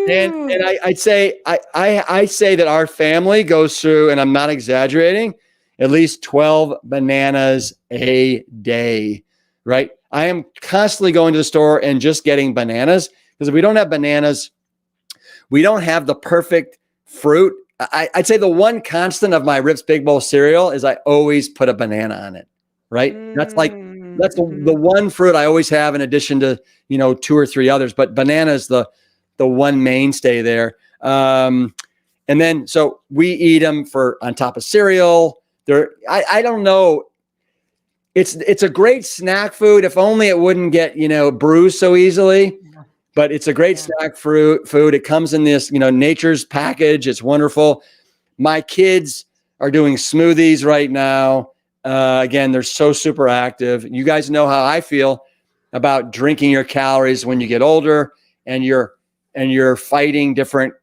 And I'd say I say that our family goes through, and I'm not exaggerating, at least 12 bananas a day, right? I am constantly going to the store and just getting bananas, because if we don't have bananas, we don't have the perfect fruit. I'd say the one constant of my Rips Big Bowl cereal is I always put a banana on it, right? That's the one fruit I always have, in addition to 2 or 3 others. But banana is the one mainstay there. And then, so we eat them on top of cereal. I don't know. It's a great snack food. If only it wouldn't get, bruised so easily, but it's a great snack food. It comes in this, nature's package. It's wonderful. My kids are doing smoothies right now. Again, they're so super active. You guys know how I feel about drinking your calories when you get older and you're fighting different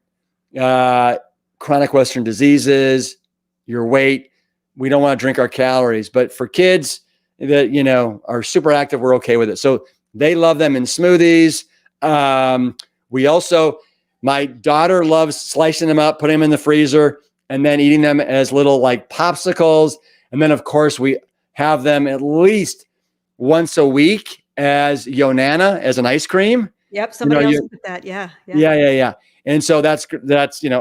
chronic Western diseases, your weight. We don't want to drink our calories, but for kids that, are super active, we're okay with it. So they love them in smoothies. My daughter loves slicing them up, putting them in the freezer, and then eating them as little like popsicles. And then of course we have them at least once a week as Yonana, as an ice cream. Yep. Somebody else did that. Yeah. And so that's,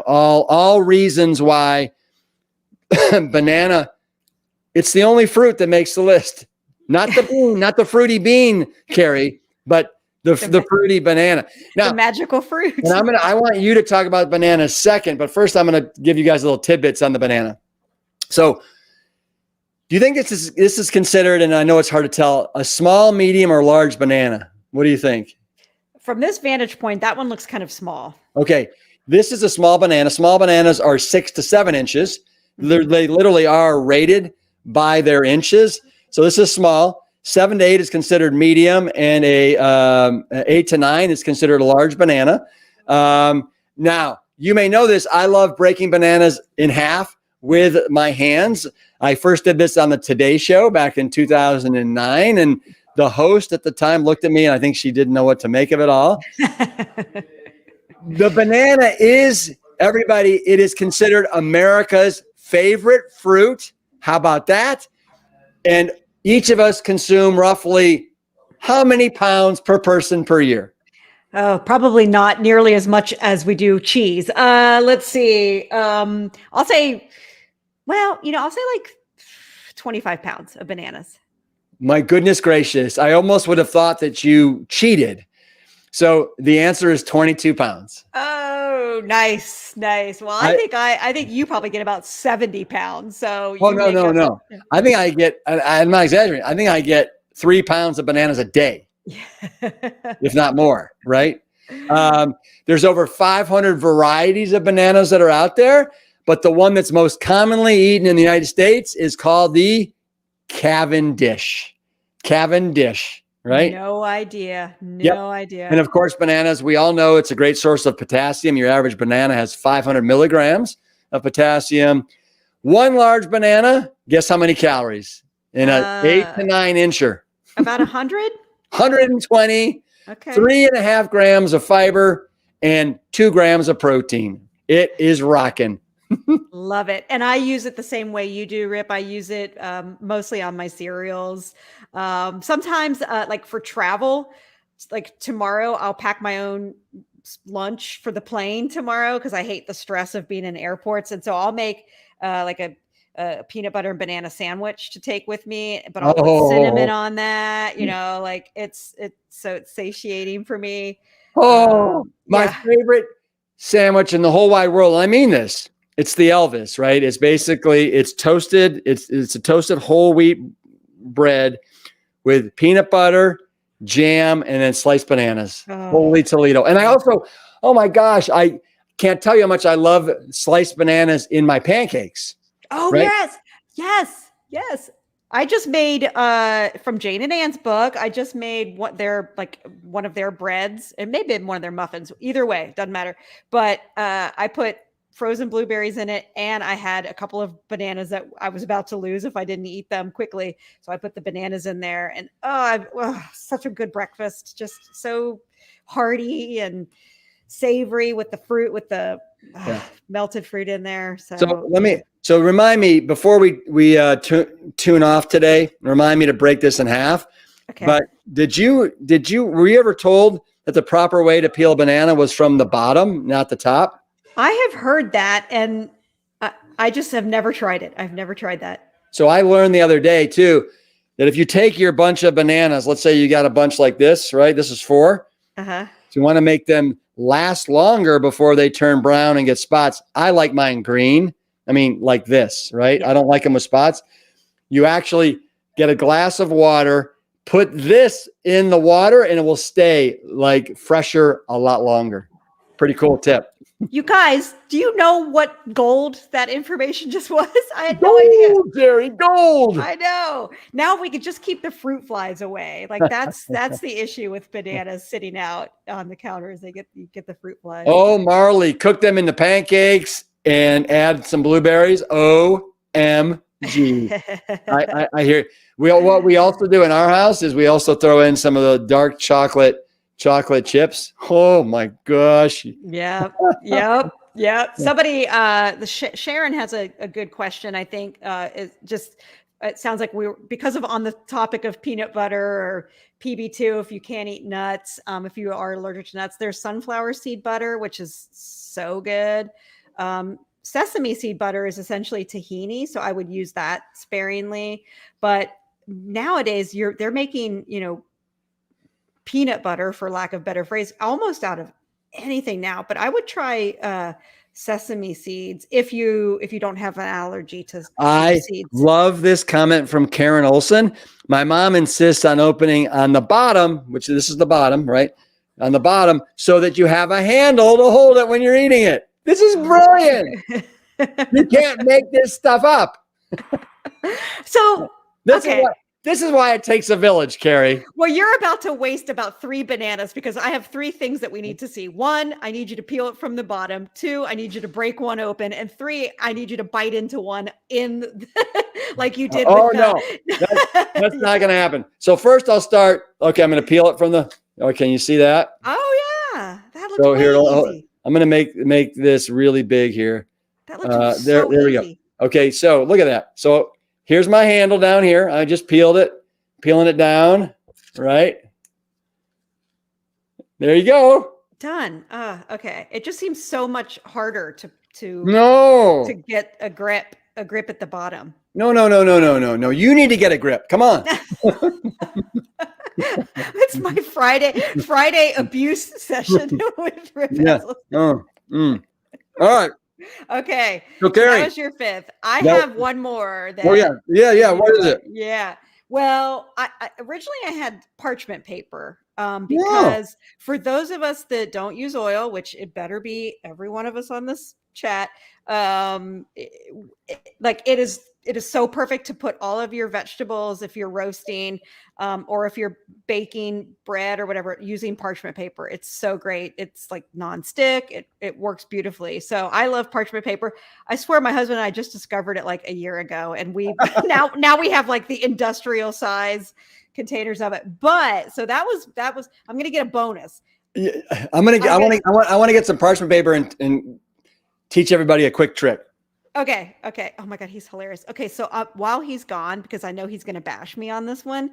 all reasons why banana, it's the only fruit that makes the list. Not the bean, not the fruity bean, Carrie, but the fruity banana. Now, the magical fruit. And I want you to talk about banana second, but first I'm going to give you guys little tidbits on the banana. So do you think this is considered, and I know it's hard to tell, a small, medium, or large banana? What do you think? From this vantage point, that one looks kind of small. Okay. This is a small banana. Small bananas are 6 to 7 inches. They literally are rated by their inches. So this is small. 7 to 8 is considered medium, and 8 to 9 is considered a large banana. Now, you may know this. I love breaking bananas in half with my hands. I first did this on the Today Show back in 2009, and the host at the time looked at me, and I think she didn't know what to make of it all. The banana is, everybody, it is considered America's favorite fruit. How about that? And each of us consume roughly how many pounds per person per year? Oh, probably not nearly as much as we do cheese. Let's see. I'll say like 25 pounds of bananas. My goodness gracious. I almost would have thought that you cheated. So the answer is 22 pounds. Oh, Oh, nice, nice. Well, I think you probably get about 70 pounds. So Oh, you no, make no, up. no. I think I get, I'm not exaggerating. I think I get 3 pounds of bananas a day, if not more, right? There's over 500 varieties of bananas that are out there, but the one that's most commonly eaten in the United States is called the Cavendish. Cavendish, right? No idea. Yep. No idea. And of course, bananas, we all know it's a great source of potassium. Your average banana has 500 milligrams of potassium. One large banana, guess how many calories? In an 8 to 9 incher. About 100? 120, Okay. 3.5 grams of fiber, and 2 grams of protein. It is rocking. Love it. And I use it the same way you do, Rip. I use it mostly on my cereals. Sometimes like for travel, like tomorrow, I'll pack my own lunch for the plane tomorrow because I hate the stress of being in airports. And so I'll make like a peanut butter and banana sandwich to take with me, but I'll put cinnamon on that, like it's satiating for me. My favorite sandwich in the whole wide world. I mean this. It's the Elvis, right? It's basically, it's toasted. It's a toasted whole wheat bread with peanut butter, jam, and then sliced bananas. Holy Toledo. And I also, oh my gosh, I can't tell you how much I love sliced bananas in my pancakes. Oh, right? Yes. I just made from Jane and Anne's book, I just made one of their breads. It may have been one of their muffins. Either way, doesn't matter. But I put frozen blueberries in it, and I had a couple of bananas that I was about to lose if I didn't eat them quickly. So I put the bananas in there, and such a good breakfast. Just so hearty and savory with the fruit, with the melted fruit in there. So remind me before we tune off today. Remind me to break this in half. Okay. But were you ever told that the proper way to peel a banana was from the bottom, not the top? I have heard that, and I just have never tried it. I've never tried that. So I learned the other day too that if you take your bunch of bananas, let's say you got a bunch like this, right? This is 4. So you want to make them last longer before they turn brown and get spots. I like mine green. I mean, like this, right? Yeah. I don't like them with spots. You actually get a glass of water, put this in the water, and it will stay like fresher a lot longer. Pretty cool tip. You guys, do you know what gold that information just was? I had no idea. Jerry, gold. I know. Now we could just keep the fruit flies away. Like that's the issue with bananas sitting out on the counters. You get the fruit flies. Oh, Marley, cook them into pancakes and add some blueberries. OMG. I hear. What we also do in our house is we also throw in some of the dark chocolate chips. Oh my gosh. Yep. Somebody, Sharon has a good question. I think it sounds like because of on the topic of peanut butter or PB2, if you can't eat nuts, if you are allergic to nuts, there's sunflower seed butter, which is so good. Sesame seed butter is essentially tahini, so I would use that sparingly. But nowadays they're making, peanut butter, for lack of better phrase, almost out of anything now. But I would try sesame seeds if you don't have an allergy to seeds. I love this comment from Karen Olson. My mom insists on opening on the bottom, which this is the bottom, right? On the bottom, so that you have a handle to hold it when you're eating it. This is brilliant. You can't make this stuff up. So This is why it takes a village, Carrie. Well, you're about to waste about 3 bananas because I have 3 things that we need to see. 1, I need you to peel it from the bottom. 2, I need you to break one open. And 3, I need you to bite into one like you did. No, that's not going to happen. So first I'll start. Okay, I'm going to peel it from the. Oh, can you see that? Oh yeah, that looks easy. I'm going to make this really big here. That looks there we go. Okay, so look at that. So here's my handle down here. I just peeling it down, right? There you go. Done. Okay. It just seems so much harder to get a grip at the bottom. No. You need to get a grip. Come on. It's my Friday abuse session with Rip. Yeah. All right. Okay. So So that Carrie. was your fifth. I No. have one more Oh yeah. that Yeah. you What is know, it? yeah. Well, I originally I had parchment paper, Yeah. because for those of us that don't use oil, which it better be every one of us on this chat, like it is so perfect to put all of your vegetables if you're roasting, or if you're baking bread or whatever using parchment paper. It's so great. It's like nonstick. It works beautifully. So I love parchment paper. I swear my husband and I just discovered it like a year ago, and we now we have like the industrial size containers of it. But so that was I'm gonna get a bonus. Yeah, I want to get some parchment paper and teach everybody a quick trick. Okay. Oh my God, he's hilarious. Okay, so while he's gone, because I know he's going to bash me on this one,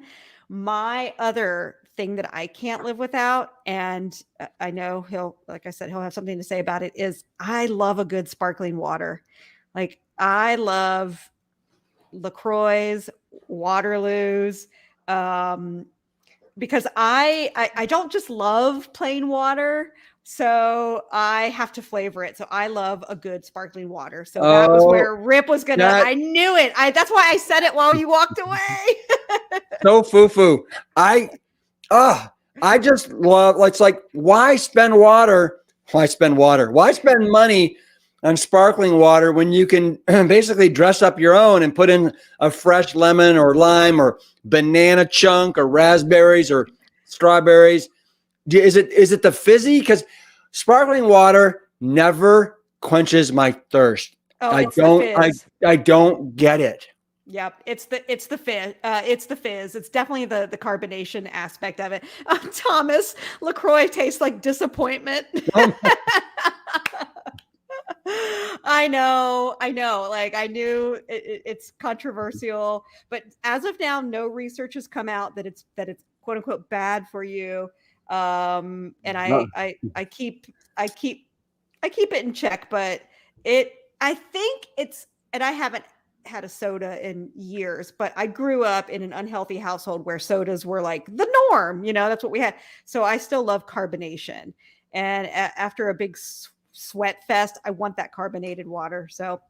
my other thing that I can't live without, and I know like I said, he'll have something to say about it, is I love a good sparkling water. Like I love LaCroix, Waterloos, because I don't just love plain water, so I have to flavor it. So I love a good sparkling water. So that was Oh, where Rip was gonna. that I knew it. That's why I said it while you walked away. so foo-foo. I I just love, it's like, why spend water? Why spend water? Why spend money on sparkling water when you can basically dress up your own and put in a fresh lemon or lime or banana chunk or raspberries or strawberries? Is it the fizzy? Because sparkling water never quenches my thirst. Oh, I it's the don't fizz. I don't get it. Yep, it's the fizz. It's the fizz. It's definitely the carbonation aspect of it. Thomas, LaCroix tastes like disappointment. I know. Like I knew it's controversial, but as of now, no research has come out that it's quote unquote bad for you. And I keep it in check, but I think it's, and I haven't had a soda in years, but I grew up in an unhealthy household where sodas were like the norm. That's what we had. So I still love carbonation. And after a big sweat fest, I want that carbonated water. So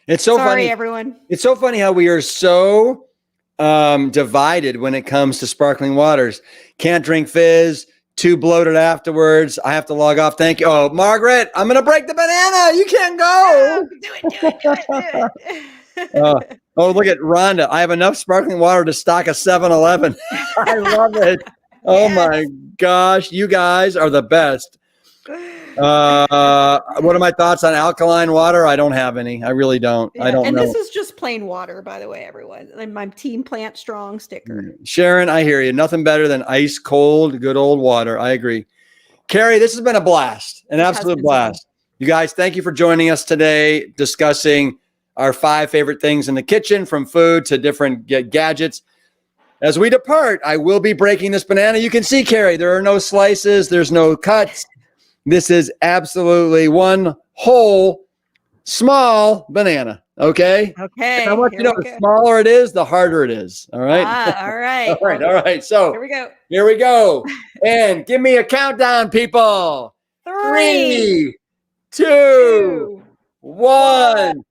It's so sorry, funny. everyone. It's so funny how we are so divided when it comes to sparkling waters. Can't drink fizz. Too bloated afterwards. I have to log off. Thank you. Oh, Margaret, I'm going to break the banana. You can't go. Do it. Oh, look at Rhonda. I have enough sparkling water to stock a 7-Eleven. I love it. Oh my gosh. You guys are the best. What are my thoughts on alkaline water? I don't have any. I really don't. Yeah. I don't know. This is just plain water, by the way, everyone. And my Team Plant Strong sticker. Sharon, I hear you. Nothing better than ice cold, good old water. I agree. Carrie, this has been a blast, an absolute blast. You guys, thank you for joining us today, discussing our 5 favorite things in the kitchen, from food to different gadgets. As we depart, I will be breaking this banana. You can see, Carrie, there are no slices. There's no cuts. This is absolutely one whole small banana. Okay. Okay. And I want you to know, the smaller it is, the harder it is. All right. All right. All right. So here we go. And give me a countdown, people. 3, 2, 1.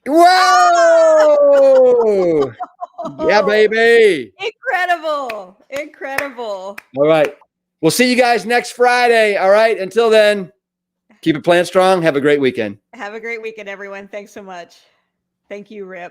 Whoa! Yeah, baby. Incredible. All right. We'll see you guys next Friday. All right. Until then, keep it plant strong. Have a great weekend. Have a great weekend, everyone. Thanks so much. Thank you, Rip.